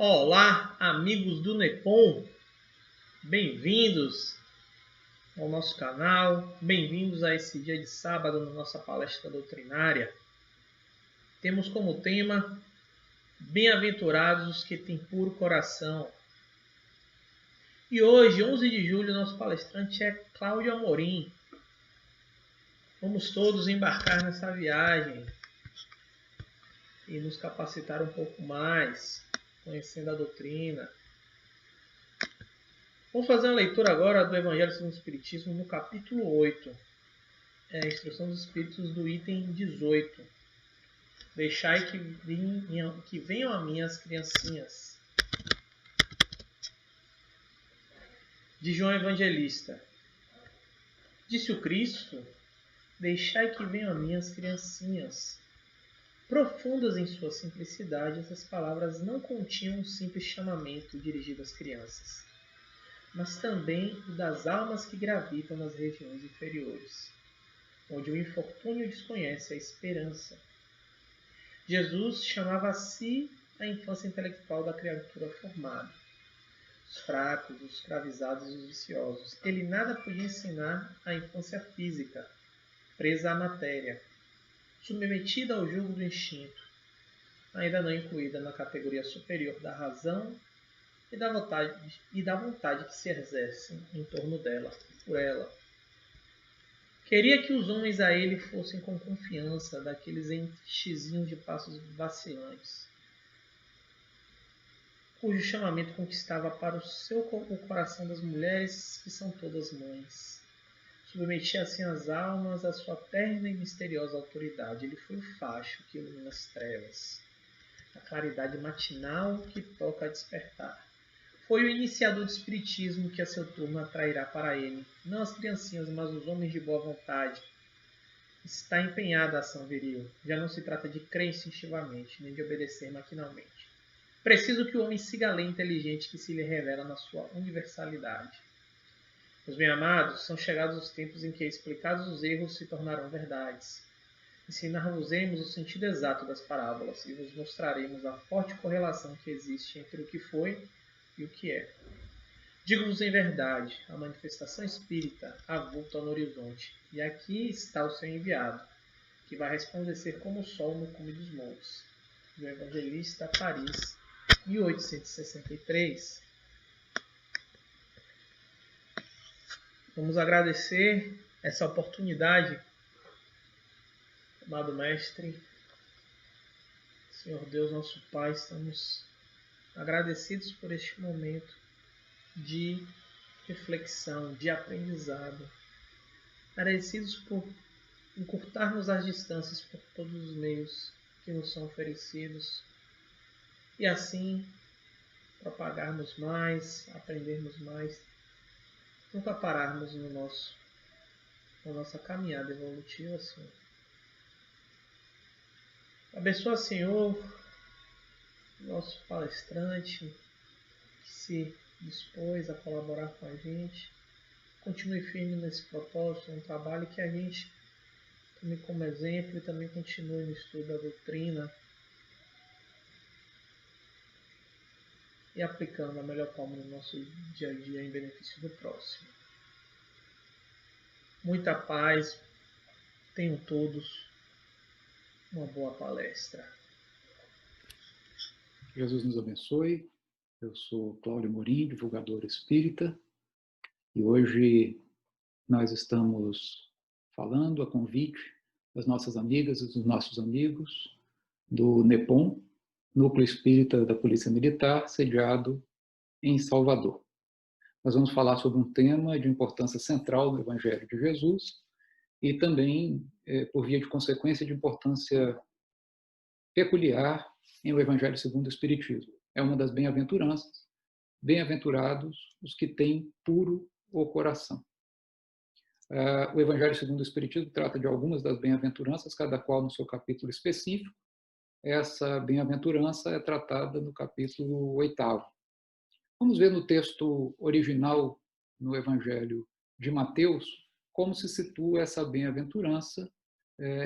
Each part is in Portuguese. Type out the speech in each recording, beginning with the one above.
Olá, amigos do Nepom, bem-vindos ao nosso canal, bem-vindos a esse dia de sábado na nossa palestra doutrinária. Temos como tema, bem-aventurados os que têm puro coração. E hoje, 11 de julho, nosso palestrante é Cláudio Amorim. Vamos todos embarcar nessa viagem e nos capacitar um pouco mais, conhecendo a doutrina. Vamos fazer uma leitura agora do Evangelho segundo o Espiritismo no capítulo 8. É a Instrução dos Espíritos do item 18. Deixai que venham a mim as criancinhas. De João Evangelista. Disse o Cristo, deixai que venham a mim as criancinhas. Profundas em sua simplicidade, essas palavras não continham um simples chamamento dirigido às crianças, mas também o das almas que gravitam nas regiões inferiores, onde o infortúnio desconhece a esperança. Jesus chamava a si a infância intelectual da criatura formada, os fracos, os escravizados e os viciosos. Ele nada podia ensinar à infância física, presa à matéria, submetida ao jugo do instinto, ainda não incluída na categoria superior da razão e da vontade que se exerce em torno dela, por ela. Queria que os homens a ele fossem com confiança daqueles enxizinhos de passos vacilantes, cujo chamamento conquistava para o coração das mulheres que são todas mães. Submetia assim as almas à sua terna e misteriosa autoridade. Ele foi o facho que ilumina as trevas, a claridade matinal que toca a despertar. Foi o iniciador do espiritismo que a seu turno atrairá para ele, não as criancinhas, mas os homens de boa vontade. Está empenhada a ação viril. Já não se trata de crer instintivamente, nem de obedecer maquinalmente. Preciso que o homem siga a lei inteligente que se lhe revela na sua universalidade. Meus bem-amados, são chegados os tempos em que, explicados os erros, se tornarão verdades. Ensinar-vos-emos o sentido exato das parábolas e vos mostraremos a forte correlação que existe entre o que foi e o que é. Digo-vos em verdade, a manifestação espírita avulta no horizonte, e aqui está o seu enviado, que vai resplandecer como o sol no cume dos montes. Do Evangelista, Paris, 1863. Vamos agradecer essa oportunidade, amado Mestre, Senhor Deus, nosso Pai, estamos agradecidos por este momento de reflexão, de aprendizado, agradecidos por encurtarmos as distâncias por todos os meios que nos são oferecidos e assim propagarmos mais, aprendermos mais, nunca pararmos na nossa caminhada evolutiva, Senhor. Abençoa, Senhor, nosso palestrante que se dispôs a colaborar com a gente. Continue firme nesse propósito, um trabalho que a gente tome como exemplo e também continue no estudo da doutrina e aplicando da melhor forma no nosso dia a dia em benefício do próximo. Muita paz, tenham todos uma boa palestra. Jesus nos abençoe. Eu sou Cláudio Amorim, divulgador espírita, e hoje nós estamos falando a convite das nossas amigas e dos nossos amigos do NEPOM, Núcleo Espírita da Polícia Militar, sediado em Salvador. Nós vamos falar sobre um tema de importância central no Evangelho de Jesus e também, por via de consequência, de importância peculiar em o Evangelho segundo o Espiritismo. É uma das bem-aventuranças. Bem-aventurados os que têm puro o coração. O Evangelho segundo o Espiritismo trata de algumas das bem-aventuranças, cada qual no seu capítulo específico. Essa bem-aventurança é tratada no capítulo 8º. Vamos ver no texto original, no Evangelho de Mateus, como se situa essa bem-aventurança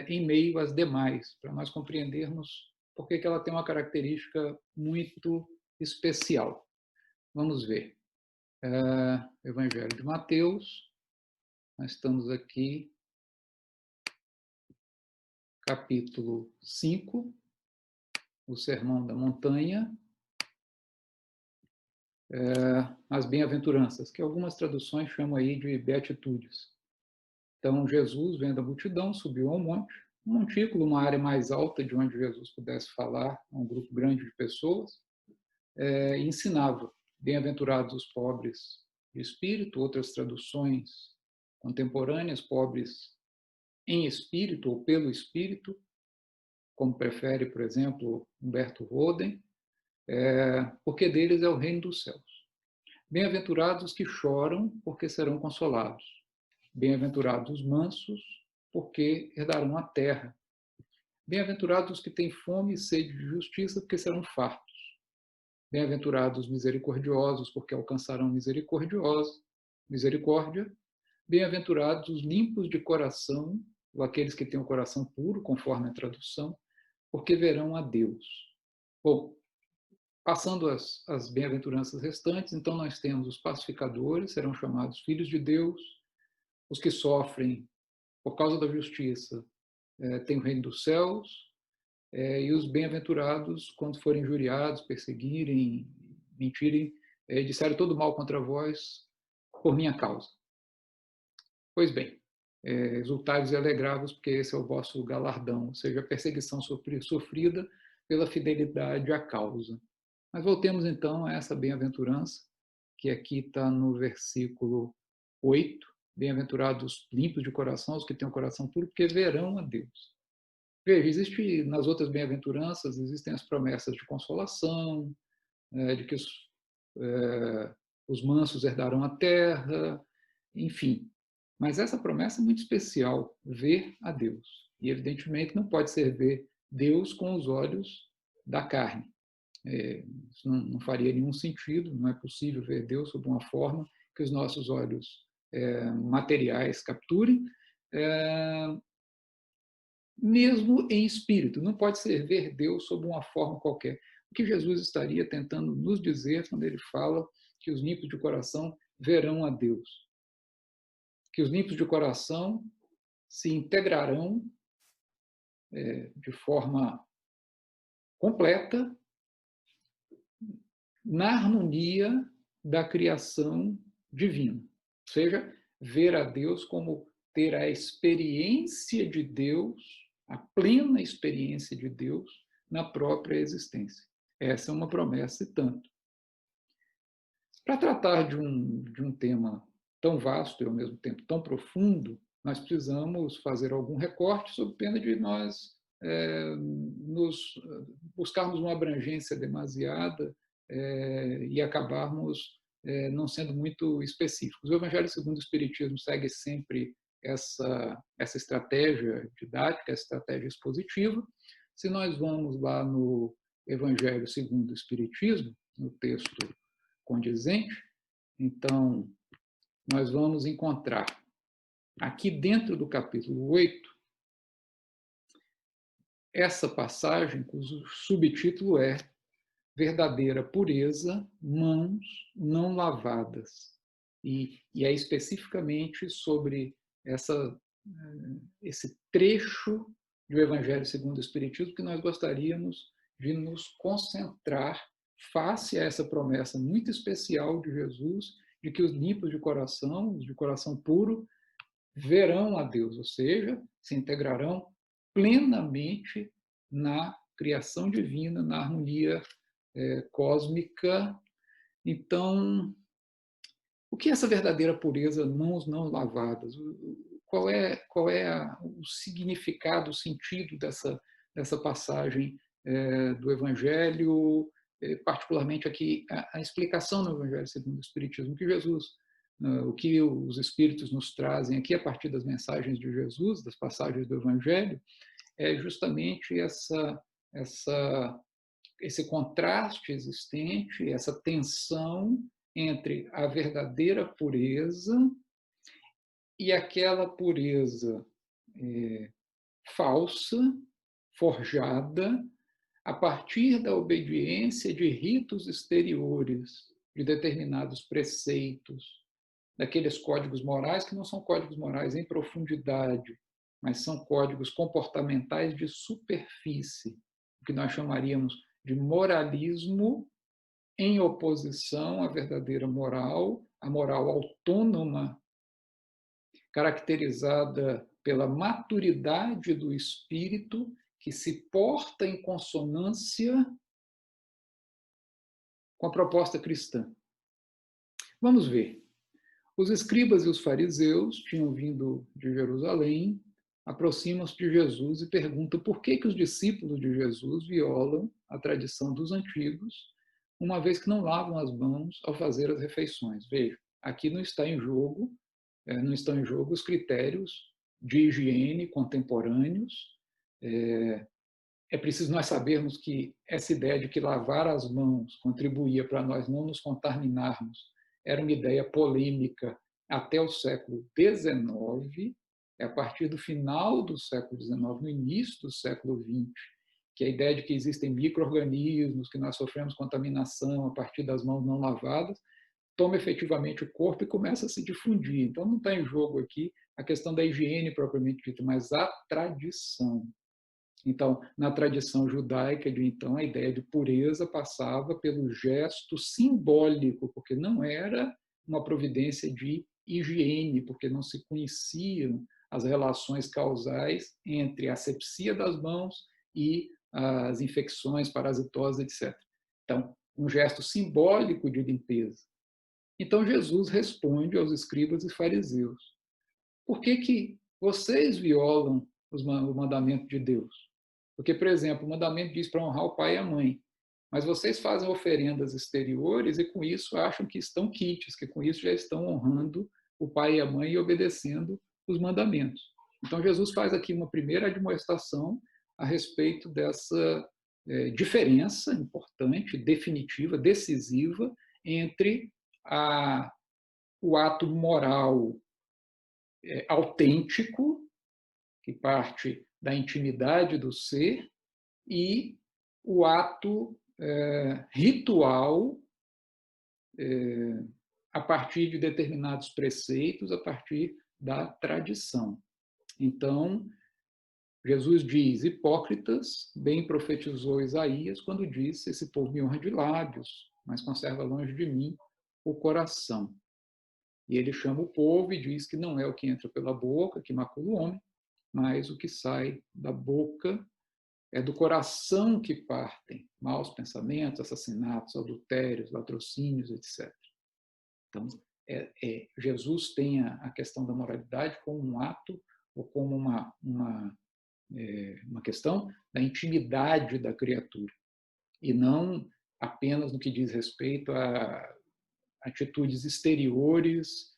em meio às demais, para nós compreendermos por que ela tem uma característica muito especial. Vamos ver. Evangelho de Mateus, nós estamos aqui, capítulo 5, o Sermão da Montanha, as bem-aventuranças, que algumas traduções chamam aí de beatitudes. Então, Jesus, vendo a multidão, subiu ao monte, um montículo, uma área mais alta de onde Jesus pudesse falar a um grupo grande de pessoas, e ensinava. Bem-aventurados os pobres de espírito, outras traduções contemporâneas, pobres em espírito ou pelo espírito, como prefere, por exemplo, Humberto Roden, porque deles é o reino dos céus. Bem-aventurados os que choram, porque serão consolados. Bem-aventurados os mansos, porque herdarão a terra. Bem-aventurados os que têm fome e sede de justiça, porque serão fartos. Bem-aventurados os misericordiosos, porque alcançarão misericórdia. Bem-aventurados os limpos de coração, ou aqueles que têm o coração puro, conforme a tradução, porque verão a Deus. Bom, passando as bem-aventuranças restantes, então nós temos os pacificadores, serão chamados filhos de Deus, os que sofrem por causa da justiça, têm o reino dos céus, e os bem-aventurados, quando forem injuriados, perseguirem, mentirem, disserem todo mal contra vós por minha causa. Pois bem, exultai-vos e alegrai-vos, porque esse é o vosso galardão, ou seja, a perseguição sofrida pela fidelidade à causa. Mas voltemos então a essa bem-aventurança, que aqui está no versículo 8. Bem-aventurados limpos de coração, os que têm o coração puro, porque verão a Deus. Veja, existe nas outras bem-aventuranças, existem as promessas de consolação, de que os mansos herdarão a terra, enfim. Mas essa promessa é muito especial, ver a Deus. E, evidentemente, não pode ser ver Deus com os olhos da carne. Isso não faria nenhum sentido, não é possível ver Deus sob uma forma que os nossos olhos materiais capturem, mesmo em espírito. Não pode ser ver Deus sob uma forma qualquer. O que Jesus estaria tentando nos dizer quando ele fala que os limpos de coração verão a Deus? Que os limpos de coração se integrarão de forma completa na harmonia da criação divina. Ou seja, ver a Deus como ter a experiência de Deus, a plena experiência de Deus na própria existência. Essa é uma promessa e tanto. Para tratar de um tema tão vasto e, ao mesmo tempo, tão profundo, nós precisamos fazer algum recorte sob pena de nós buscarmos uma abrangência demasiada e acabarmos não sendo muito específicos. O Evangelho segundo o Espiritismo segue sempre essa estratégia didática, essa estratégia expositiva. Se nós vamos lá no Evangelho segundo o Espiritismo, no texto condizente, então nós vamos encontrar aqui dentro do capítulo 8 essa passagem cujo subtítulo é Verdadeira Pureza, Mãos Não Lavadas. E é especificamente sobre esse trecho do Evangelho segundo o Espiritismo que nós gostaríamos de nos concentrar face a essa promessa muito especial de Jesus, de que os limpos de coração, os de coração puro, verão a Deus, ou seja, se integrarão plenamente na criação divina, na harmonia cósmica. Então, o que é essa verdadeira pureza, mãos não lavadas? Qual é o significado, o sentido dessa passagem do Evangelho, particularmente aqui a explicação no Evangelho segundo o Espiritismo, que Jesus, o que os Espíritos nos trazem aqui a partir das mensagens de Jesus, das passagens do Evangelho, é justamente esse contraste existente, essa tensão entre a verdadeira pureza e aquela pureza falsa, forjada, a partir da obediência de ritos exteriores, de determinados preceitos, daqueles códigos morais que não são códigos morais em profundidade, mas são códigos comportamentais de superfície, o que nós chamaríamos de moralismo em oposição à verdadeira moral, a moral autônoma, caracterizada pela maturidade do espírito, que se porta em consonância com a proposta cristã. Vamos ver. Os escribas e os fariseus tinham vindo de Jerusalém, aproximam-se de Jesus e perguntam por que os discípulos de Jesus violam a tradição dos antigos, uma vez que não lavam as mãos ao fazer as refeições. Veja, aqui não estão em jogo os critérios de higiene contemporâneos. É preciso nós sabermos que essa ideia de que lavar as mãos contribuía para nós não nos contaminarmos era uma ideia polêmica até o século XIX. É a partir do final do século XIX, no início do século XX, que a ideia de que existem micro-organismos, que nós sofremos contaminação a partir das mãos não lavadas, toma efetivamente o corpo e começa a se difundir. Então, não está em jogo aqui a questão da higiene propriamente dita, mas a tradição. Então, na tradição judaica de então, a ideia de pureza passava pelo gesto simbólico, porque não era uma providência de higiene, porque não se conheciam as relações causais entre a asepsia das mãos e as infecções parasitosas, etc. Então, um gesto simbólico de limpeza. Então, Jesus responde aos escribas e fariseus: por que vocês violam o mandamento de Deus? Porque, por exemplo, o mandamento diz para honrar o pai e a mãe, mas vocês fazem oferendas exteriores e com isso acham que estão quites, que com isso já estão honrando o pai e a mãe e obedecendo os mandamentos. Então, Jesus faz aqui uma primeira admoestação a respeito dessa diferença importante, definitiva, decisiva, entre o ato moral autêntico, que parte da intimidade do ser, e o ato ritual a partir de determinados preceitos, a partir da tradição. Então, Jesus diz: hipócritas, bem profetizou Isaías quando disse: esse povo me honra de lábios, mas conserva longe de mim o coração. E ele chama o povo e diz que não é o que entra pela boca que macula o homem, mas o que sai da boca é do coração que partem maus pensamentos, assassinatos, adultérios, latrocínios, etc. Então, Jesus tem a questão da moralidade como um ato ou como uma questão da intimidade da criatura, e não apenas no que diz respeito a atitudes exteriores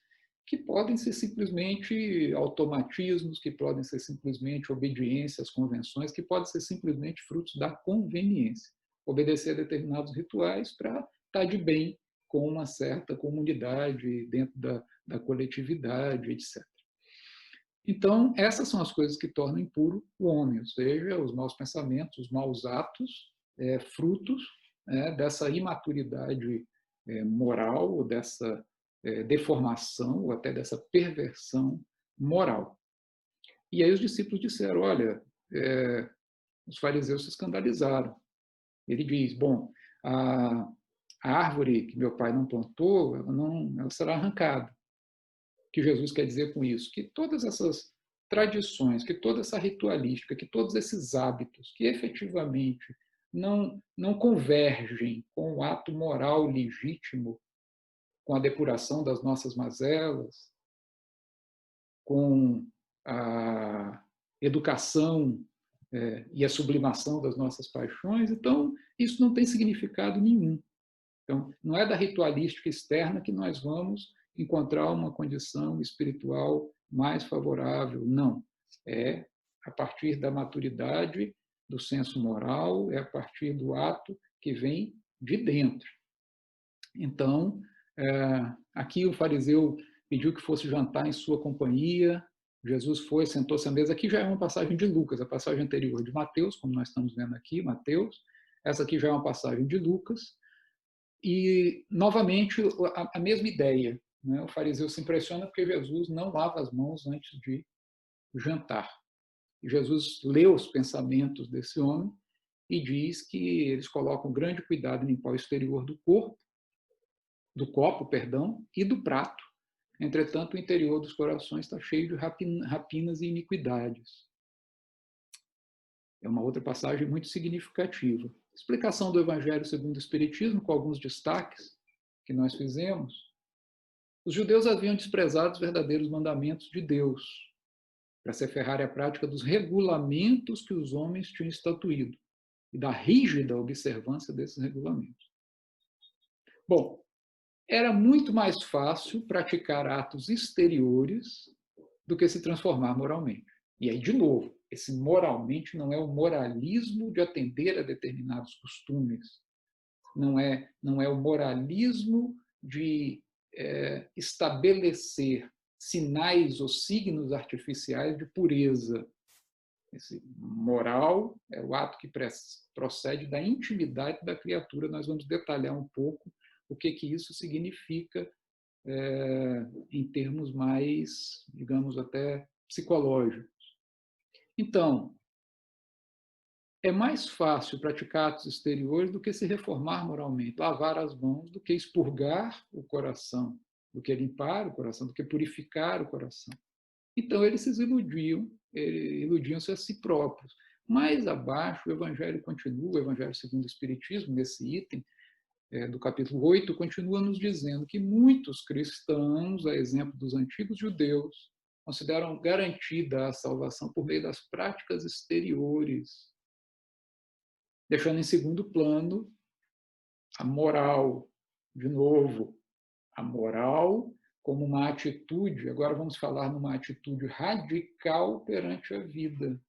que podem ser simplesmente automatismos, que podem ser simplesmente obediência às convenções, que podem ser simplesmente frutos da conveniência. Obedecer a determinados rituais para estar de bem com uma certa comunidade, dentro da coletividade, etc. Então, essas são as coisas que tornam impuro o homem, ou seja, os maus pensamentos, os maus atos, frutos dessa imaturidade moral, ou dessa deformação, ou até dessa perversão moral. E aí os discípulos disseram: olha, os fariseus se escandalizaram. Ele diz: bom, a árvore que meu pai não plantou, ela será arrancada. O que Jesus quer dizer com isso? Que todas essas tradições, que toda essa ritualística, que todos esses hábitos que efetivamente não convergem com o ato moral legítimo, com a depuração das nossas mazelas, com a educação e a sublimação das nossas paixões, então isso não tem significado nenhum. Então, não é da ritualística externa que nós vamos encontrar uma condição espiritual mais favorável, não. É a partir da maturidade, do senso moral, é a partir do ato que vem de dentro. Então, aqui o fariseu pediu que fosse jantar em sua companhia, Jesus foi, sentou-se à mesa. Aqui já é uma passagem de Lucas, a passagem anterior de Mateus, como nós estamos vendo aqui, Mateus, Essa aqui já é uma passagem de Lucas. E, novamente, a mesma ideia. Né? O fariseu se impressiona porque Jesus não lava as mãos antes de jantar. E Jesus lê os pensamentos desse homem e diz que eles colocam grande cuidado em limpar o exterior do copo, e do prato. Entretanto, o interior dos corações está cheio de rapinas e iniquidades. É uma outra passagem muito significativa. Explicação do Evangelho segundo o Espiritismo, com alguns destaques que nós fizemos. Os judeus haviam desprezado os verdadeiros mandamentos de Deus, para se aferrar à prática dos regulamentos que os homens tinham estatuído e da rígida observância desses regulamentos. Bom, era muito mais fácil praticar atos exteriores do que se transformar moralmente. E aí, de novo, esse moralmente não é o moralismo de atender a determinados costumes, não é o moralismo de estabelecer sinais ou signos artificiais de pureza. Esse moral é o ato que procede da intimidade da criatura. Nós vamos detalhar um pouco o que isso significa em termos mais, digamos, até psicológicos. Então, é mais fácil praticar atos exteriores do que se reformar moralmente, lavar as mãos, do que expurgar o coração, do que limpar o coração, do que purificar o coração. Então, eles se iludiam-se a si próprios. Mais abaixo, o Evangelho continua, o Evangelho segundo o Espiritismo, nesse item do capítulo 8, continua nos dizendo que muitos cristãos, a exemplo dos antigos judeus, consideram garantida a salvação por meio das práticas exteriores, deixando em segundo plano a moral, de novo, a moral como uma atitude, agora vamos falar numa atitude radical perante a vida,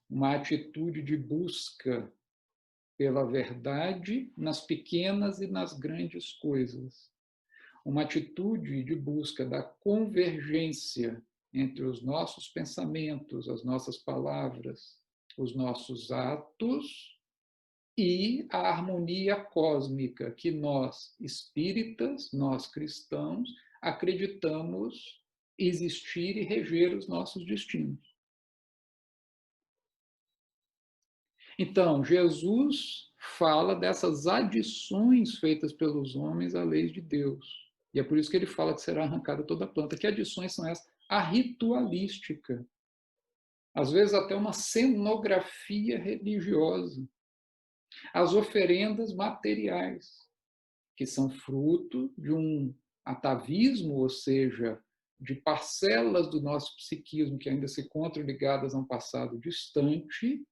uma atitude de busca pela verdade nas pequenas e nas grandes coisas, uma atitude de busca da convergência entre os nossos pensamentos, as nossas palavras, os nossos atos e a harmonia cósmica que nós, espíritas, nós cristãos, acreditamos existir e reger os nossos destinos. Então, Jesus fala dessas adições feitas pelos homens à lei de Deus. E é por isso que ele fala que será arrancada toda a planta. Que adições são essas? A ritualística. Às vezes até uma cenografia religiosa. As oferendas materiais, que são fruto de um atavismo, ou seja, de parcelas do nosso psiquismo que ainda se encontram ligadas a um passado distante,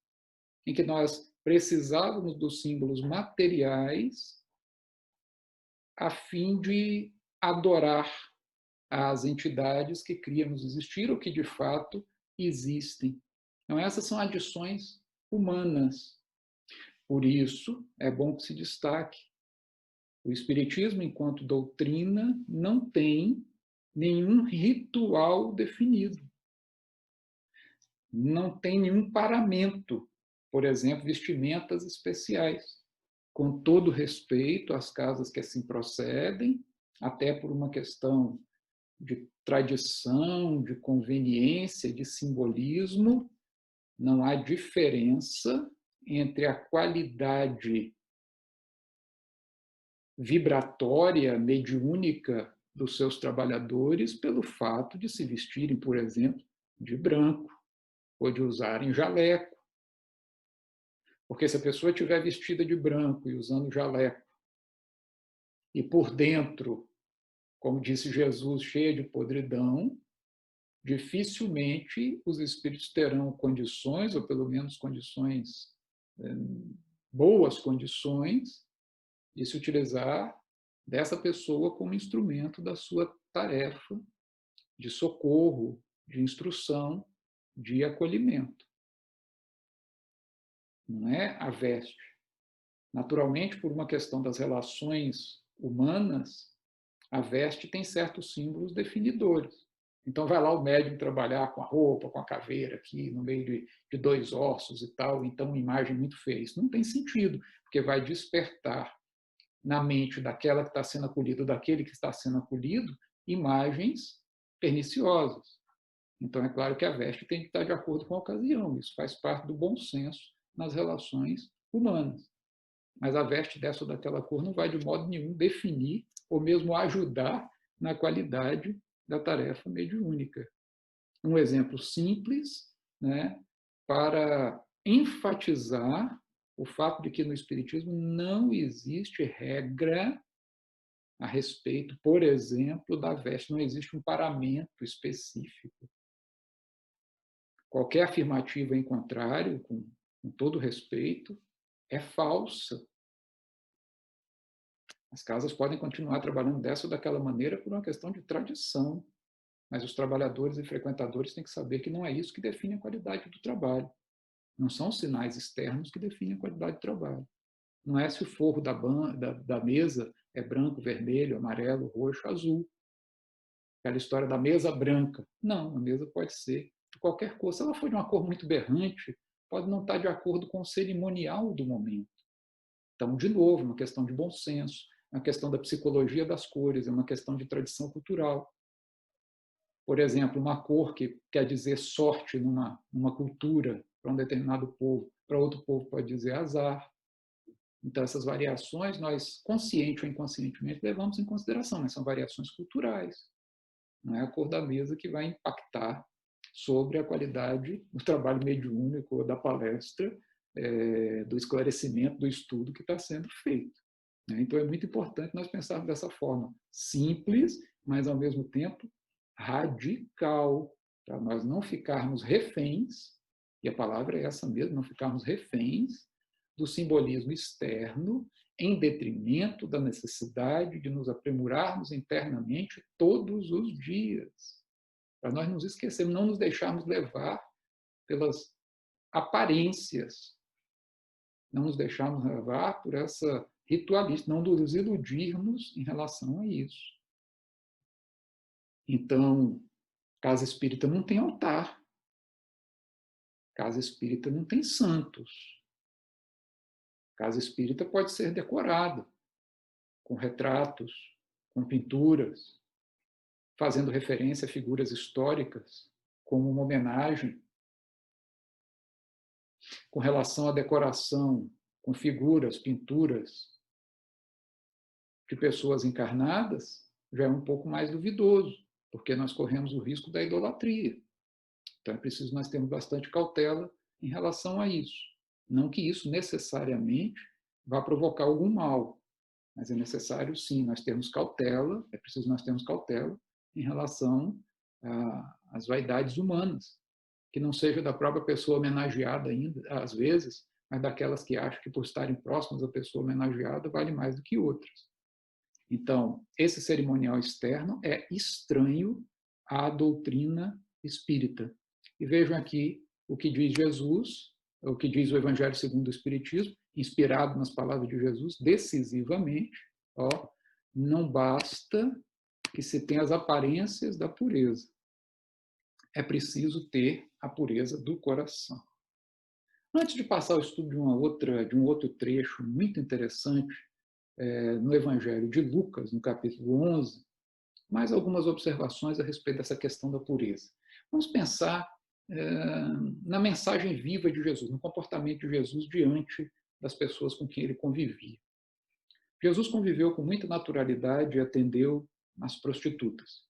em que nós precisávamos dos símbolos materiais a fim de adorar as entidades que criamos existir ou que de fato existem. Então, essas são adições humanas. Por isso, é bom que se destaque: o Espiritismo, enquanto doutrina, não tem nenhum ritual definido. Não tem nenhum paramento, por exemplo, vestimentas especiais. Com todo respeito às casas que assim procedem, até por uma questão de tradição, de conveniência, de simbolismo, não há diferença entre a qualidade vibratória, mediúnica dos seus trabalhadores pelo fato de se vestirem, por exemplo, de branco ou de usarem jaleco. Porque se a pessoa estiver vestida de branco e usando jaleco, e por dentro, como disse Jesus, cheia de podridão, dificilmente os espíritos terão condições, ou pelo menos condições, boas condições, de se utilizar dessa pessoa como instrumento da sua tarefa de socorro, de instrução, de acolhimento. Não é a veste. Naturalmente, por uma questão das relações humanas, a veste tem certos símbolos definidores. Então vai lá o médium trabalhar com a roupa, com a caveira aqui, no meio de dois ossos e tal, então uma imagem muito feia. Isso não tem sentido, porque vai despertar na mente daquela que está sendo acolhida, daquele que está sendo acolhido, imagens perniciosas. Então é claro que a veste tem que estar de acordo com a ocasião, isso faz parte do bom senso nas relações humanas. Mas a veste dessa ou daquela cor não vai de modo nenhum definir ou mesmo ajudar na qualidade da tarefa mediúnica. Um exemplo simples, né, para enfatizar o fato de que no Espiritismo não existe regra a respeito, por exemplo, da veste, não existe um paramento específico. Qualquer afirmativa em contrário, com todo respeito, é falsa. As casas podem continuar trabalhando dessa ou daquela maneira por uma questão de tradição, mas os trabalhadores e frequentadores têm que saber que não é isso que define a qualidade do trabalho. Não são os sinais externos que definem a qualidade do trabalho. Não é se o forro da mesa é branco, vermelho, amarelo, roxo, azul. Aquela história da mesa branca. Não, a mesa pode ser de qualquer cor. Se ela for de uma cor muito berrante, pode não estar de acordo com o cerimonial do momento. Então, de novo, uma questão de bom senso, uma questão da psicologia das cores, é uma questão de tradição cultural. Por exemplo, uma cor que quer dizer sorte numa cultura para um determinado povo, para outro povo pode dizer azar. Então, essas variações, nós, consciente ou inconscientemente, levamos em consideração, mas são variações culturais. Não é a cor da mesa que vai impactar sobre a qualidade do trabalho mediúnico, da palestra, do esclarecimento, do estudo que está sendo feito. Então, é muito importante nós pensarmos dessa forma simples, mas, ao mesmo tempo, radical, para nós não ficarmos reféns, e a palavra é essa mesmo, não ficarmos reféns do simbolismo externo em detrimento da necessidade de nos aprimorarmos internamente todos os dias. Para nós nos esquecermos, não nos deixarmos levar pelas aparências, não nos deixarmos levar por essa ritualista, não nos iludirmos em relação a isso. Então, casa espírita não tem altar, casa espírita não tem santos, casa espírita pode ser decorada com retratos, com pinturas, fazendo referência a figuras históricas, como uma homenagem. Com relação à decoração, com figuras, pinturas de pessoas encarnadas, já é um pouco mais duvidoso, porque nós corremos o risco da idolatria. Então é preciso nós termos bastante cautela em relação a isso. Não que isso necessariamente vá provocar algum mal, mas é necessário sim nós termos cautela, é preciso nós termos cautela em relação às vaidades humanas, que não seja da própria pessoa homenageada ainda, às vezes, mas daquelas que acham que por estarem próximas da pessoa homenageada vale mais do que outras. Então, esse cerimonial externo é estranho à doutrina espírita. E vejam aqui o que diz Jesus, o que diz o Evangelho segundo o Espiritismo, inspirado nas palavras de Jesus, decisivamente, não basta que se tenha as aparências da pureza. É preciso ter a pureza do coração. Antes de passar ao estudo de um outro trecho muito interessante, no Evangelho de Lucas, no capítulo 11, mais algumas observações a respeito dessa questão da pureza. Vamos pensar na mensagem viva de Jesus, no comportamento de Jesus diante das pessoas com quem ele convivia. Jesus conviveu com muita naturalidade e atendeu as prostitutas.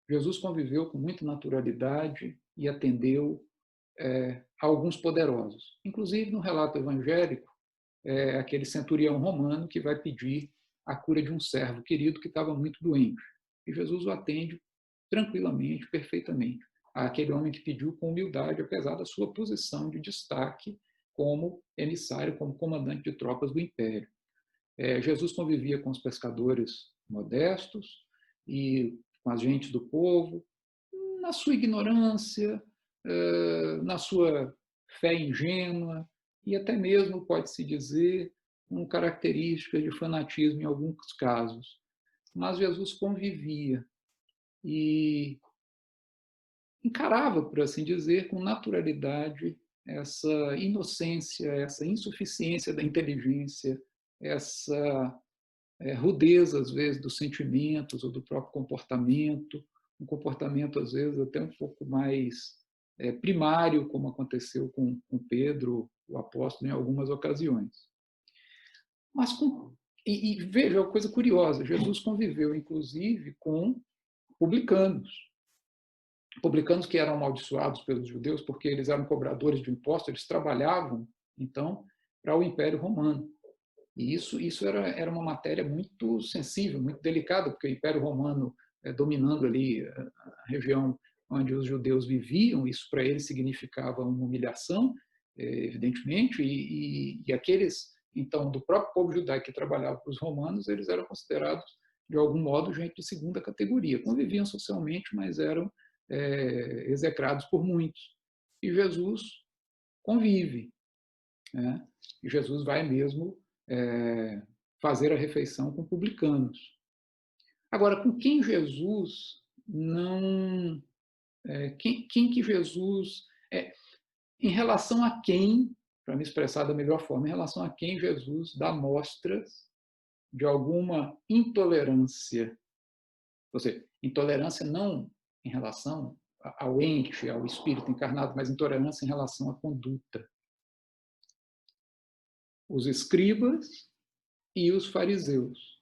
Jesus conviveu com muita naturalidade e atendeu a alguns poderosos. Inclusive, no relato evangélico, aquele centurião romano que vai pedir a cura de um servo querido que estava muito doente. E Jesus o atende tranquilamente, perfeitamente. Aquele homem que pediu com humildade, apesar da sua posição de destaque como emissário, como comandante de tropas do império. Jesus convivia com os pescadores modestos e com as gentes do povo, na sua ignorância, na sua fé ingênua e até mesmo, pode-se dizer, com características de fanatismo em alguns casos. Mas Jesus convivia e encarava, por assim dizer, com naturalidade essa inocência, essa insuficiência da inteligência, essa rudeza, às vezes, dos sentimentos ou do próprio comportamento, um comportamento, às vezes, até um pouco mais primário, como aconteceu com Pedro, o apóstolo, em algumas ocasiões. Mas, veja, uma coisa curiosa, Jesus conviveu, inclusive, com publicanos. Publicanos que eram amaldiçoados pelos judeus porque eles eram cobradores de impostos, eles trabalhavam, então, para o Império Romano. E isso era uma matéria muito sensível, muito delicada, porque o Império Romano, dominando ali a região onde os judeus viviam, isso para eles significava uma humilhação, evidentemente, e aqueles, então, do próprio povo judaico que trabalhava para os romanos, eles eram considerados, de algum modo, gente de segunda categoria. Conviviam socialmente, mas eram execrados por muitos. E Jesus convive. Né? E Jesus vai mesmo fazer a refeição com publicanos. Agora, com quem Jesus não... quem que Jesus... em relação a quem, para me expressar da melhor forma, em relação a quem Jesus dá mostras de alguma intolerância. Ou seja, intolerância não em relação ao ente, ao espírito encarnado, mas intolerância em relação à conduta. Os escribas e os fariseus.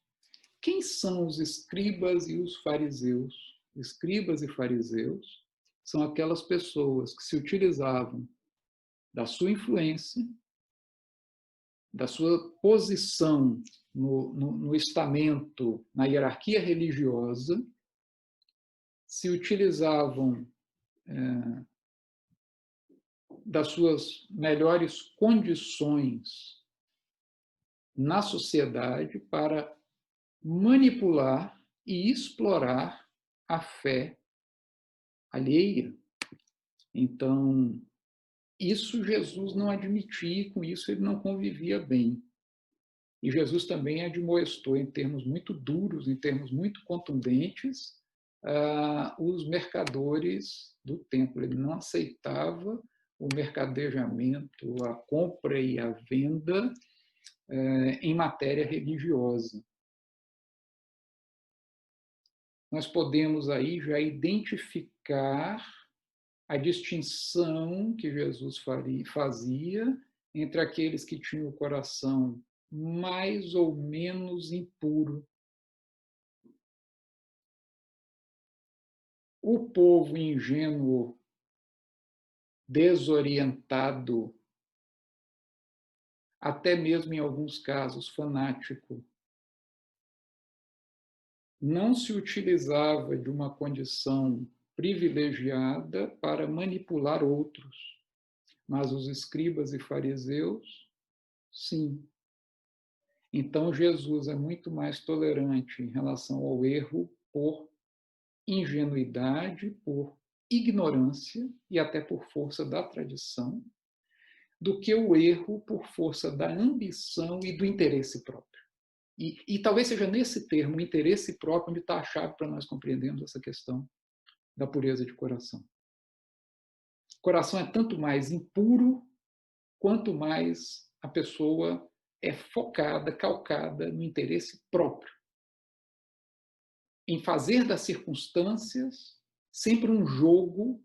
Quem são os escribas e os fariseus? Escribas e fariseus são aquelas pessoas que se utilizavam da sua influência, da sua posição no estamento, na hierarquia religiosa, se utilizavam das suas melhores condições na sociedade para manipular e explorar a fé alheia. Então, isso Jesus não admitia, e com isso ele não convivia bem. E Jesus também admoestou em termos muito duros, em termos muito contundentes, os mercadores do templo. Ele não aceitava o mercadejamento, a compra e a venda em matéria religiosa. Nós podemos aí já identificar a distinção que Jesus fazia entre aqueles que tinham o coração mais ou menos impuro. O povo ingênuo, desorientado, até mesmo em alguns casos fanático, não se utilizava de uma condição privilegiada para manipular outros, mas os escribas e fariseus, sim. Então, Jesus é muito mais tolerante em relação ao erro por ingenuidade, por ignorância e até por força da tradição, do que o erro por força da ambição e do interesse próprio. E talvez seja nesse termo, interesse próprio, onde está a chave para nós compreendermos essa questão da pureza de coração. O coração é tanto mais impuro, quanto mais a pessoa é focada, calcada no interesse próprio, em fazer das circunstâncias sempre um jogo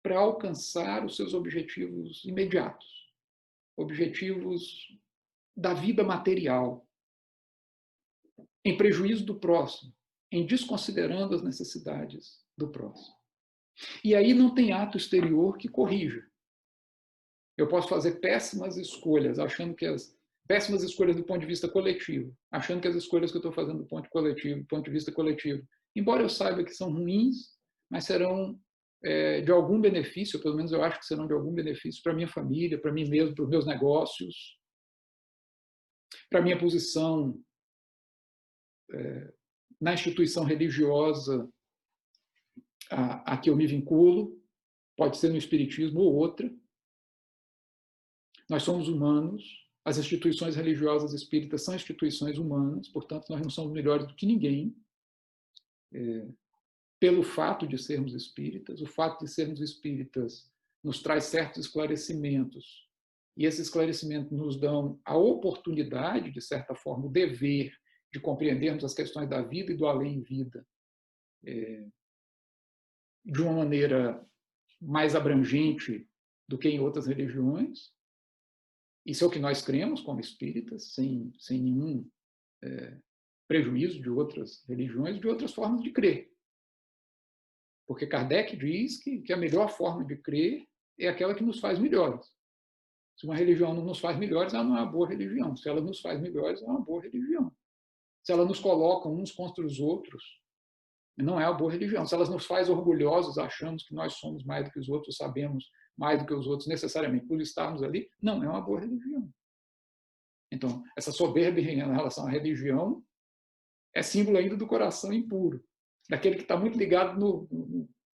para alcançar os seus objetivos imediatos, objetivos da vida material, em prejuízo do próximo, em desconsiderando as necessidades do próximo. E aí não tem ato exterior que corrija. Eu posso fazer péssimas escolhas, achando que péssimas escolhas do ponto de vista coletivo, achando que as escolhas que eu estou fazendo do ponto de vista coletivo, embora eu saiba que são ruins, mas serão de algum benefício, ou pelo menos eu acho que serão de algum benefício para a minha família, para mim mesmo, para os meus negócios, para a minha posição na instituição religiosa a que eu me vinculo, pode ser no espiritismo ou outra. Nós somos humanos, as instituições religiosas espíritas são instituições humanas, portanto, nós não somos melhores do que ninguém. pelo fato de sermos espíritas. O fato de sermos espíritas nos traz certos esclarecimentos, e esses esclarecimentos nos dão a oportunidade, de certa forma, o dever de compreendermos as questões da vida e do além-vida de uma maneira mais abrangente do que em outras religiões. Isso é o que nós cremos como espíritas, sem nenhum prejuízo de outras religiões, de outras formas de crer. Porque Kardec diz que a melhor forma de crer é aquela que nos faz melhores. Se uma religião não nos faz melhores, ela não é uma boa religião. Se ela nos faz melhores, é uma boa religião. Se ela nos coloca uns contra os outros, não é uma boa religião. Se ela nos faz orgulhosos, achamos que nós somos mais do que os outros, sabemos mais do que os outros, necessariamente por estarmos ali, não é uma boa religião. Então, essa soberba em relação à religião é símbolo ainda do coração impuro, daquele que está muito ligado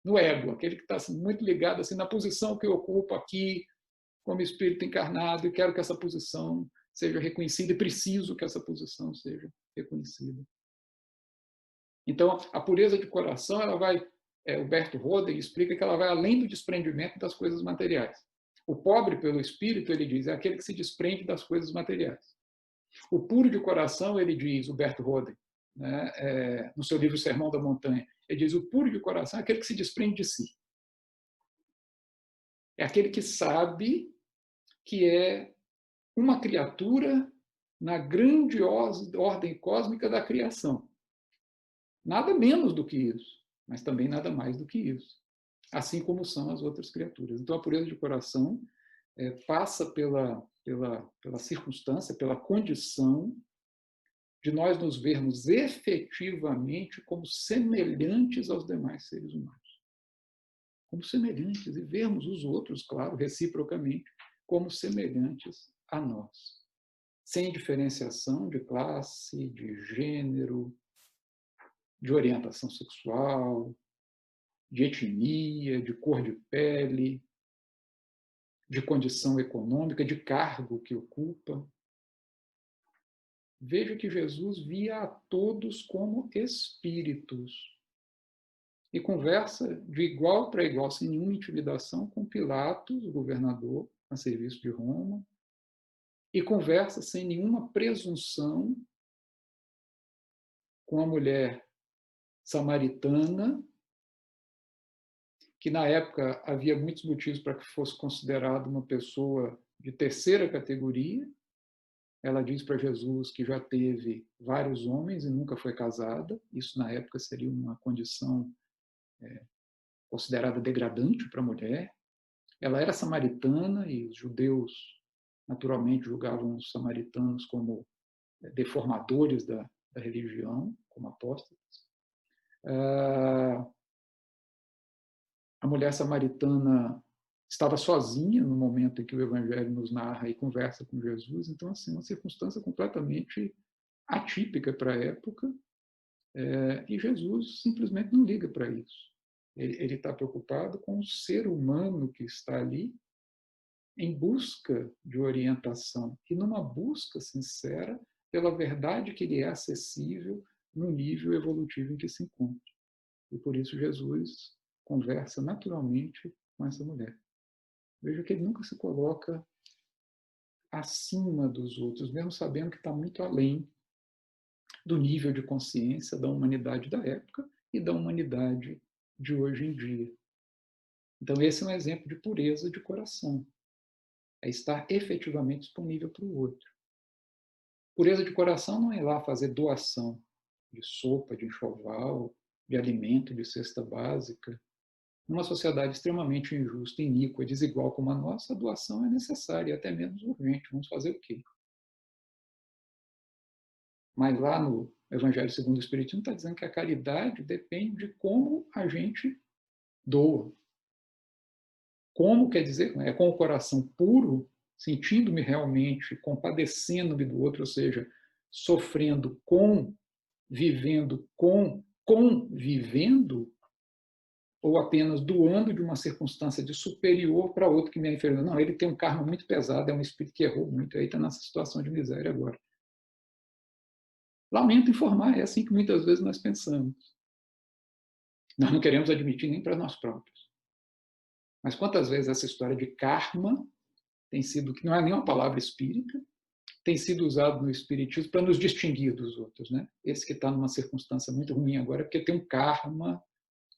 no ego, aquele que está muito ligado assim, na posição que eu ocupo aqui, como espírito encarnado, e quero que essa posição seja reconhecida, e preciso que essa posição seja reconhecida. Então, a pureza de coração, ela vai, o Bert Roden explica que ela vai além do desprendimento das coisas materiais. O pobre pelo espírito, ele diz, é aquele que se desprende das coisas materiais. O puro de coração, ele diz, o Bert Roden, né, no seu livro Sermão da Montanha, ele diz, o puro de coração é aquele que se desprende de si. É aquele que sabe que é uma criatura na grandiosa ordem cósmica da criação. Nada menos do que isso, mas também nada mais do que isso. Assim como são as outras criaturas. Então, a pureza de coração passa pela circunstância, pela condição de nós nos vermos efetivamente como semelhantes aos demais seres humanos. Como semelhantes, e vermos os outros, claro, reciprocamente, como semelhantes a nós. Sem diferenciação de classe, de gênero, de orientação sexual, de etnia, de cor de pele, de condição econômica, de cargo que ocupa. Veja que Jesus via a todos como espíritos e conversa de igual para igual, sem nenhuma intimidação, com Pilatos, o governador, a serviço de Roma, e conversa sem nenhuma presunção com a mulher samaritana, que na época havia muitos motivos para que fosse considerada uma pessoa de terceira categoria. Ela diz para Jesus que já teve vários homens e nunca foi casada. Isso, na época, seria uma condição considerada degradante para a mulher. Ela era samaritana e os judeus, naturalmente, julgavam os samaritanos como deformadores da religião, como apóstatas. A mulher samaritana estava sozinha no momento em que o Evangelho nos narra e conversa com Jesus. Então, assim, uma circunstância completamente atípica para a época, e Jesus simplesmente não liga para isso. Ele está preocupado com o ser humano que está ali em busca de orientação e numa busca sincera pela verdade que lhe é acessível no nível evolutivo em que se encontra. E por isso Jesus conversa naturalmente com essa mulher. Veja que ele nunca se coloca acima dos outros, mesmo sabendo que está muito além do nível de consciência da humanidade da época e da humanidade de hoje em dia. Então, esse é um exemplo de pureza de coração. É estar efetivamente disponível para o outro. Pureza de coração não é ir lá fazer doação de sopa, de enxoval, de alimento, de cesta básica. Numa sociedade extremamente injusta, iníqua, desigual como a nossa, a doação é necessária e até mesmo urgente. Vamos fazer o quê? Mas lá no Evangelho segundo o Espiritismo está dizendo que a caridade depende de como a gente doa. Como quer dizer? É com o coração puro, sentindo-me realmente, compadecendo-me do outro, ou seja, sofrendo com, vivendo com, convivendo, ou apenas doando de uma circunstância de superior para outro que me é inferior. Não, ele tem um karma muito pesado, é um espírito que errou muito, aí está nessa situação de miséria agora. Lamento informar, é assim que muitas vezes nós pensamos. Nós não queremos admitir nem para nós próprios. Mas quantas vezes essa história de karma tem sido, que não é nenhuma palavra espírita, tem sido usado no espiritismo para nos distinguir dos outros, né? Esse que está numa circunstância muito ruim agora, porque tem um karma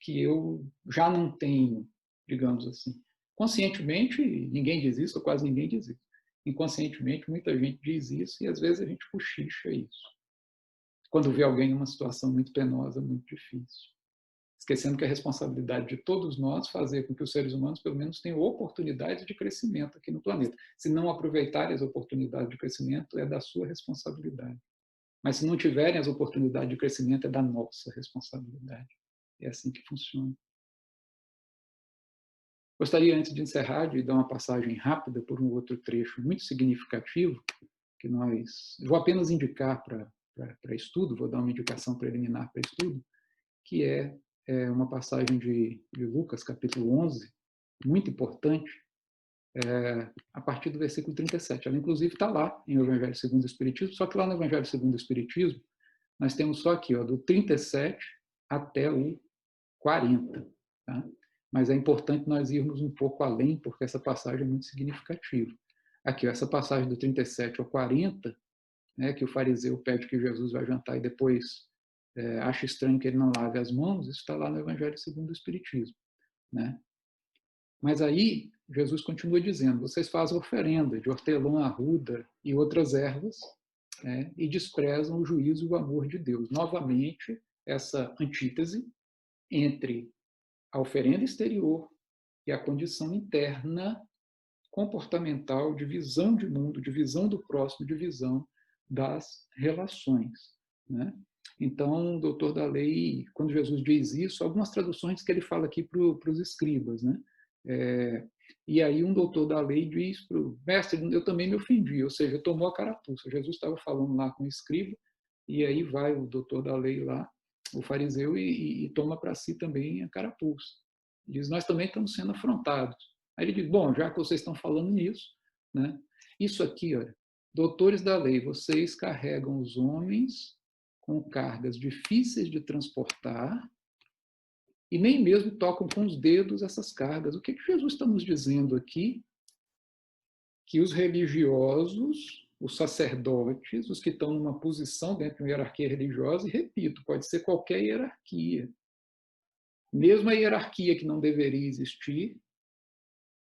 que eu já não tenho, digamos assim. Conscientemente, ninguém diz isso, ou quase ninguém diz isso. Inconscientemente, muita gente diz isso e às vezes a gente cochicha isso. Quando vê alguém em uma situação muito penosa, muito difícil. Esquecendo que a responsabilidade de todos nós fazer com que os seres humanos, pelo menos, tenham oportunidades de crescimento aqui no planeta. Se não aproveitarem as oportunidades de crescimento, é da sua responsabilidade. Mas se não tiverem as oportunidades de crescimento, é da nossa responsabilidade. É assim que funciona. Gostaria, antes de encerrar, de dar uma passagem rápida por um outro trecho muito significativo, que vou apenas indicar para estudo, vou dar uma indicação preliminar para estudo, que é uma passagem de Lucas, capítulo 11, muito importante, a partir do versículo 37. Ela, inclusive, está lá em O Evangelho segundo o Espiritismo, só que lá no Evangelho segundo o Espiritismo, nós temos só aqui, do 37 até o 40. Tá? Mas é importante nós irmos um pouco além, porque essa passagem é muito significativa. Aqui, essa passagem do 37 ao 40, né, que o fariseu pede que Jesus vai jantar e depois acha estranho que ele não lave as mãos, isso está lá no Evangelho segundo o Espiritismo. Né? Mas aí, Jesus continua dizendo, vocês fazem oferenda de hortelã, arruda e outras ervas, e desprezam o juízo e o amor de Deus. Novamente, essa antítese entre a oferenda exterior e a condição interna comportamental de visão de mundo, de visão do próximo, de visão das relações. Né? Então, o doutor da lei, quando Jesus diz isso, algumas traduções que ele fala aqui para os escribas. Né? E aí um doutor da lei diz para o mestre, eu também me ofendi, ou seja, tomou a carapuça. Jesus estava falando lá com o escriba, e aí vai o doutor da lei lá, o fariseu, e toma para si também a carapuça. Diz, nós também estamos sendo afrontados. Aí ele diz, bom, já que vocês estão falando nisso, né, isso aqui, olha, doutores da lei, vocês carregam os homens com cargas difíceis de transportar e nem mesmo tocam com os dedos essas cargas. O que Jesus está nos dizendo aqui? Que os religiosos, os sacerdotes, os que estão numa posição dentro de uma hierarquia religiosa, e repito, pode ser qualquer hierarquia, mesmo a hierarquia que não deveria existir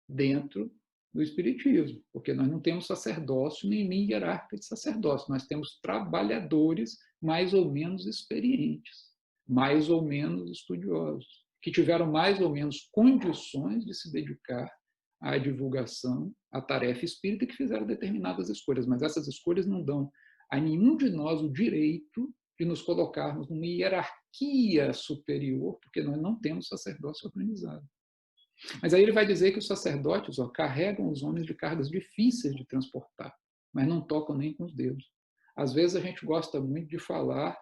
dentro do Espiritismo, porque nós não temos sacerdócio nem hierárquica de sacerdócio, nós temos trabalhadores mais ou menos experientes, mais ou menos estudiosos, que tiveram mais ou menos condições de se dedicar à divulgação, à tarefa espírita, que fizeram determinadas escolhas, mas essas escolhas não dão a nenhum de nós o direito de nos colocarmos numa hierarquia superior, porque nós não temos sacerdócio organizado. Mas aí ele vai dizer que os sacerdotes carregam os homens de cargas difíceis de transportar, mas não tocam nem com os dedos. Às vezes a gente gosta muito de falar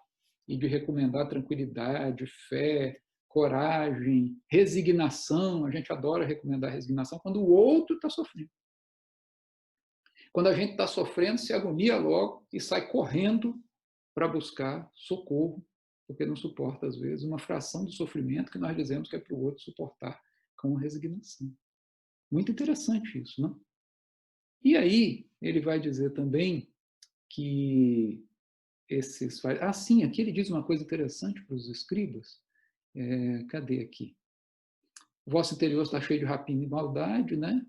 e de recomendar tranquilidade, fé, coragem, resignação. A gente adora recomendar resignação quando o outro está sofrendo. Quando a gente está sofrendo, se agonia logo e sai correndo para buscar socorro, porque não suporta, às vezes, uma fração do sofrimento que nós dizemos que é para o outro suportar com resignação. Muito interessante isso, não? E aí, ele vai dizer também que esses... sim, aqui ele diz uma coisa interessante para os escribas. Cadê aqui? O vosso interior está cheio de rapina e maldade, né?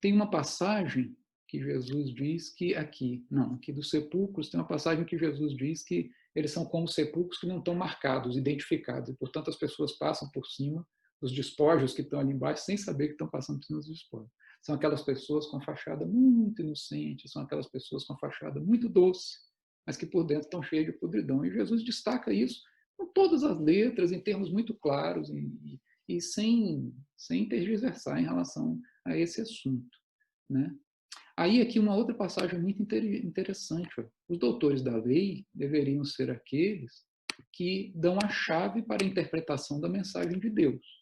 Tem uma passagem que Jesus diz que aqui dos sepulcros, tem uma passagem que Jesus diz que eles são como sepulcros que não estão marcados, identificados, e, portanto, as pessoas passam por cima dos despojos que estão ali embaixo sem saber que estão passando por cima dos despojos. São aquelas pessoas com a fachada muito inocente, são aquelas pessoas com a fachada muito doce, mas que por dentro estão cheias de podridão. E Jesus destaca isso com todas as letras, em termos muito claros e sem tergiversar em relação a esse assunto. Né? Aí aqui uma outra passagem muito interessante. Os doutores da lei deveriam ser aqueles que dão a chave para a interpretação da mensagem de Deus.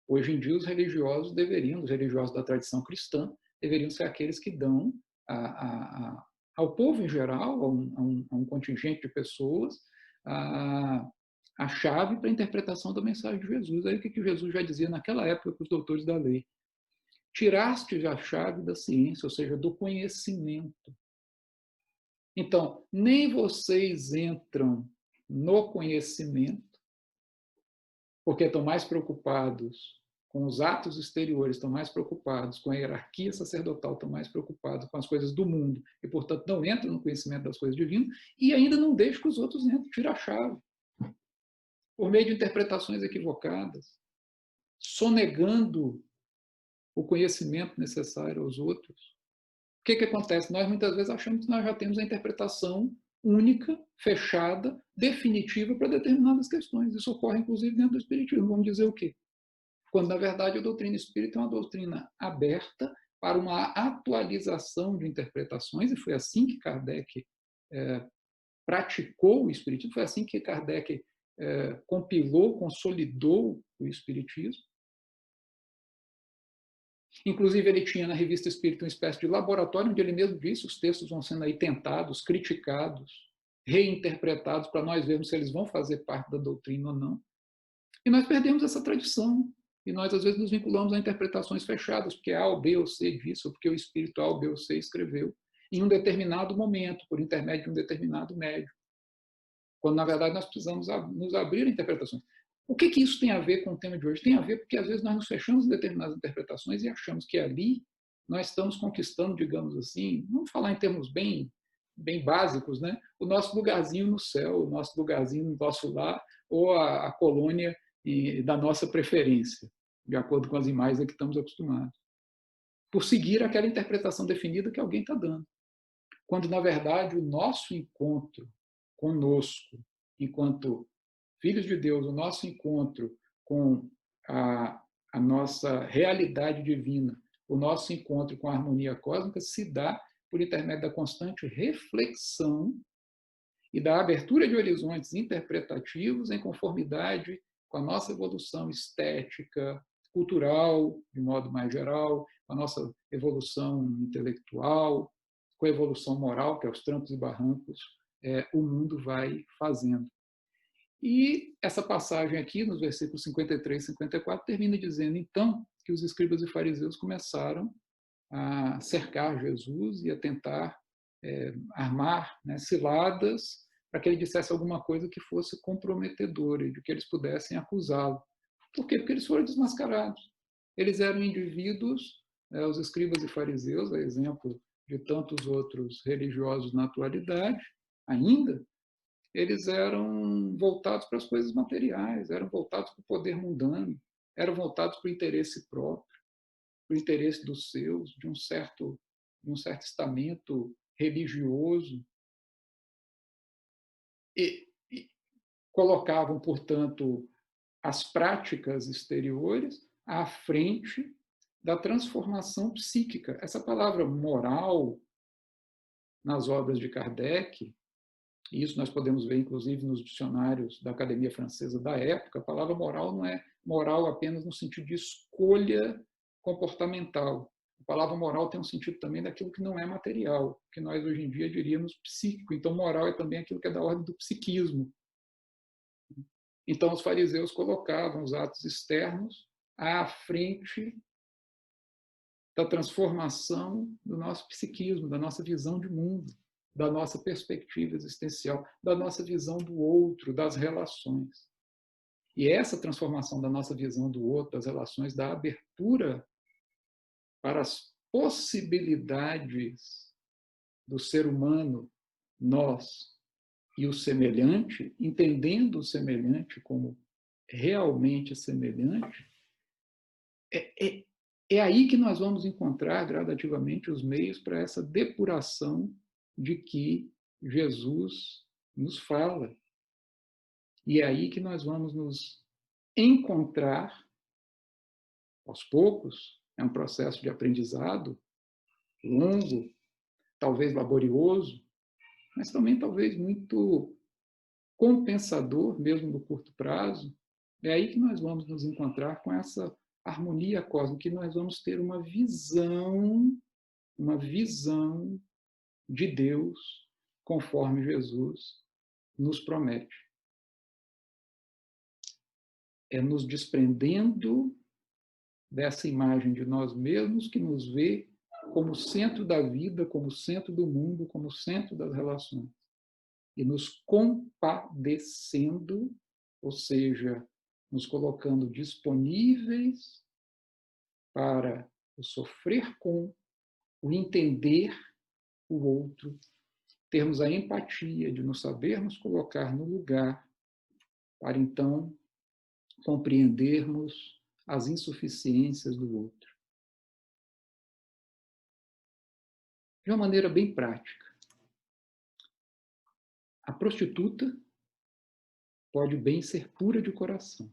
Hoje em dia os religiosos da tradição cristã, deveriam ser aqueles que dão ao povo em geral, a um contingente de pessoas, a chave para a interpretação da mensagem de Jesus. Aí o que Jesus já dizia naquela época para os doutores da lei? Tiraste a chave da ciência, ou seja, do conhecimento. Então, nem vocês entram no conhecimento, porque estão mais preocupados com os atos exteriores, estão mais preocupados com a hierarquia sacerdotal, estão mais preocupados com as coisas do mundo, e, portanto, não entram no conhecimento das coisas divinas, e ainda não deixam que os outros entrem, tira a chave, por meio de interpretações equivocadas, sonegando o conhecimento necessário aos outros. O que acontece? Nós, muitas vezes, achamos que nós já temos a interpretação única, fechada, definitiva para determinadas questões. Isso ocorre, inclusive, dentro do Espiritismo. Vamos dizer o quê? Quando, na verdade, a doutrina espírita é uma doutrina aberta para uma atualização de interpretações, e foi assim que Kardec praticou o Espiritismo, foi assim que Kardec compilou, consolidou o Espiritismo. Inclusive, ele tinha na Revista Espírita uma espécie de laboratório, onde ele mesmo disse, os textos vão sendo aí tentados, criticados, reinterpretados, para nós vermos se eles vão fazer parte da doutrina ou não. E nós perdemos essa tradição. E nós, às vezes, nos vinculamos a interpretações fechadas, porque A ou B ou C disse, ou porque o espírito A ou B ou C escreveu, em um determinado momento, por intermédio de um determinado médium. Quando, na verdade, nós precisamos nos abrir a interpretações. O que isso tem a ver com o tema de hoje? Tem a ver porque, às vezes, nós nos fechamos em determinadas interpretações e achamos que ali nós estamos conquistando, digamos assim, vamos falar em termos bem básicos, né? O nosso lugarzinho no céu, o nosso lugarzinho no nosso lar, ou a colônia da nossa preferência, de acordo com as imagens a que estamos acostumados, por seguir aquela interpretação definida que alguém está dando. Quando, na verdade, o nosso encontro conosco, enquanto filhos de Deus, o nosso encontro com a nossa realidade divina, o nosso encontro com a harmonia cósmica se dá por intermédio da constante reflexão e da abertura de horizontes interpretativos em conformidade com a nossa evolução estética, cultural, de modo mais geral, com a nossa evolução intelectual, com a evolução moral, que aos trancos e barrancos o mundo vai fazendo. E essa passagem aqui, nos versículos 53 e 54, termina dizendo, então, que os escribas e fariseus começaram a cercar Jesus e a tentar armar ciladas para que ele dissesse alguma coisa que fosse comprometedora, de que eles pudessem acusá-lo. Por quê? Porque eles foram desmascarados. Eles eram indivíduos, os escribas e fariseus, a exemplo de tantos outros religiosos na atualidade, ainda, eles eram voltados para as coisas materiais, eram voltados para o poder mundano, eram voltados para o interesse próprio, para o interesse dos seus, de um certo estamento religioso, e colocavam, portanto, as práticas exteriores à frente da transformação psíquica. Essa palavra moral, nas obras de Kardec, e isso nós podemos ver, inclusive, nos dicionários da Academia Francesa da época, a palavra moral não é moral apenas no sentido de escolha comportamental. A palavra moral tem um sentido também daquilo que não é material, que nós hoje em dia diríamos psíquico. Então, moral é também aquilo que é da ordem do psiquismo. Então, os fariseus colocavam os atos externos à frente da transformação do nosso psiquismo, da nossa visão de mundo, da nossa perspectiva existencial, da nossa visão do outro, das relações. E essa transformação da nossa visão do outro, das relações, da abertura para as possibilidades do ser humano, nós e o semelhante, entendendo o semelhante como realmente semelhante, é aí que nós vamos encontrar gradativamente os meios para essa depuração de que Jesus nos fala. E é aí que nós vamos nos encontrar, aos poucos, é um processo de aprendizado longo, talvez laborioso, mas também talvez muito compensador, mesmo no curto prazo. É aí que nós vamos nos encontrar com essa harmonia cósmica, que nós vamos ter uma visão de Deus, conforme Jesus nos promete. é nos desprendendo dessa imagem de nós mesmos que nos vê como centro da vida, como centro do mundo, como centro das relações. E nos compadecendo, ou seja, nos colocando disponíveis para o sofrer com, o entender o outro, termos a empatia de nos sabermos colocar no lugar, para então compreendermos as insuficiências do outro. De uma maneira bem prática, a prostituta pode bem ser pura de coração,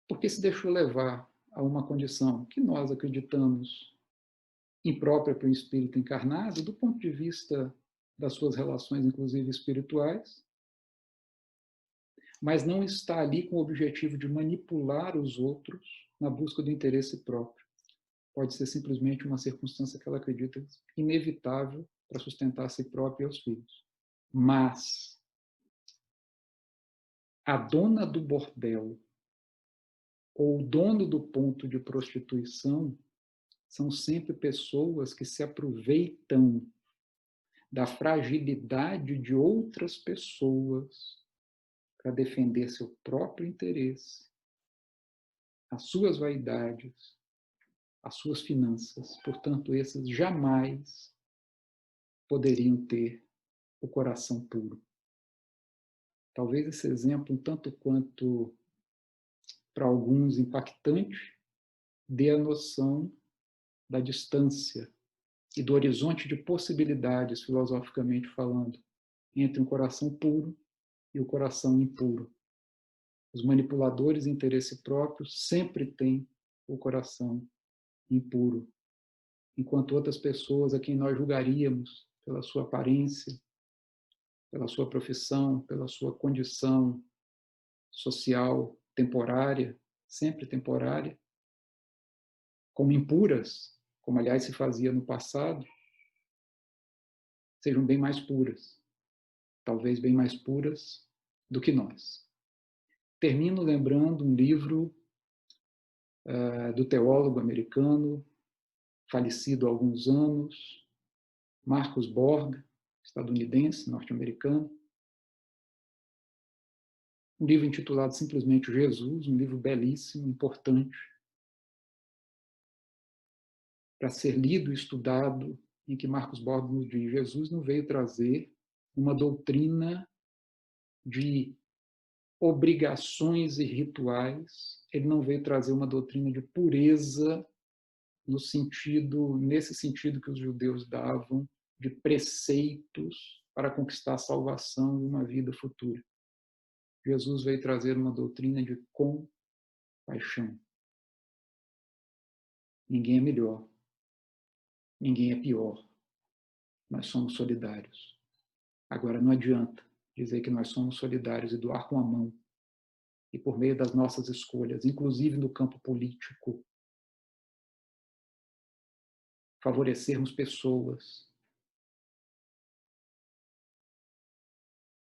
porque se deixou levar a uma condição que nós acreditamos imprópria para o espírito encarnado, do ponto de vista das suas relações, inclusive espirituais, mas não está ali com o objetivo de manipular os outros na busca do interesse próprio. Pode ser simplesmente uma circunstância que ela acredita inevitável para sustentar a si própria e os filhos. Mas a dona do bordel ou o dono do ponto de prostituição são sempre pessoas que se aproveitam da fragilidade de outras pessoas para defender seu próprio interesse, as suas vaidades, as suas finanças. Portanto, esses jamais poderiam ter o coração puro. Talvez esse exemplo, um tanto quanto para alguns impactante, dê a noção da distância e do horizonte de possibilidades, filosoficamente falando, entre um coração puro e o coração impuro. Os manipuladores de interesse próprio sempre têm o coração impuro, enquanto outras pessoas a quem nós julgaríamos pela sua aparência, pela sua profissão, pela sua condição social temporária, sempre temporária, como impuras, como aliás se fazia no passado, sejam bem mais puras, talvez bem mais puras do que nós. Termino lembrando um livro do teólogo americano, falecido há alguns anos, Marcus Borg, estadunidense, norte-americano. Um livro intitulado simplesmente Jesus, um livro belíssimo, importante, para ser lido e estudado, em que Marcus Borg nos diz: Jesus não veio trazer uma doutrina de obrigações e rituais, ele não veio trazer uma doutrina de pureza nesse sentido que os judeus davam, de preceitos para conquistar a salvação e uma vida futura. Jesus veio trazer uma doutrina de compaixão. Ninguém é melhor, ninguém é pior, nós somos solidários. Agora, não adianta dizer que nós somos solidários e doar com a mão, e por meio das nossas escolhas, inclusive no campo político, favorecermos pessoas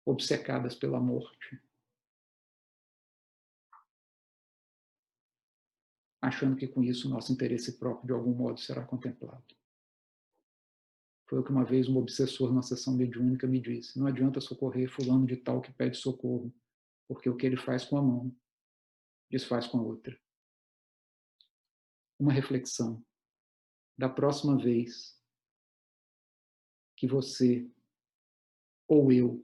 obcecadas pela morte, achando que com isso o nosso interesse próprio de algum modo será contemplado. Foi o que uma vez um obsessor na sessão mediúnica me disse: não adianta socorrer fulano de tal que pede socorro, porque o que ele faz com a mão, desfaz com a outra. Uma reflexão: da próxima vez que você ou eu,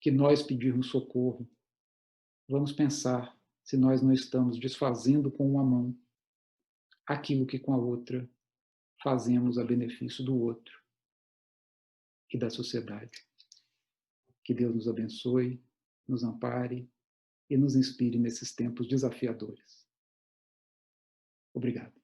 que nós pedirmos socorro, vamos pensar se nós não estamos desfazendo com uma mão aquilo que com a outra fazemos a benefício do outro e da sociedade. Que Deus nos abençoe, nos ampare e nos inspire nesses tempos desafiadores. Obrigado.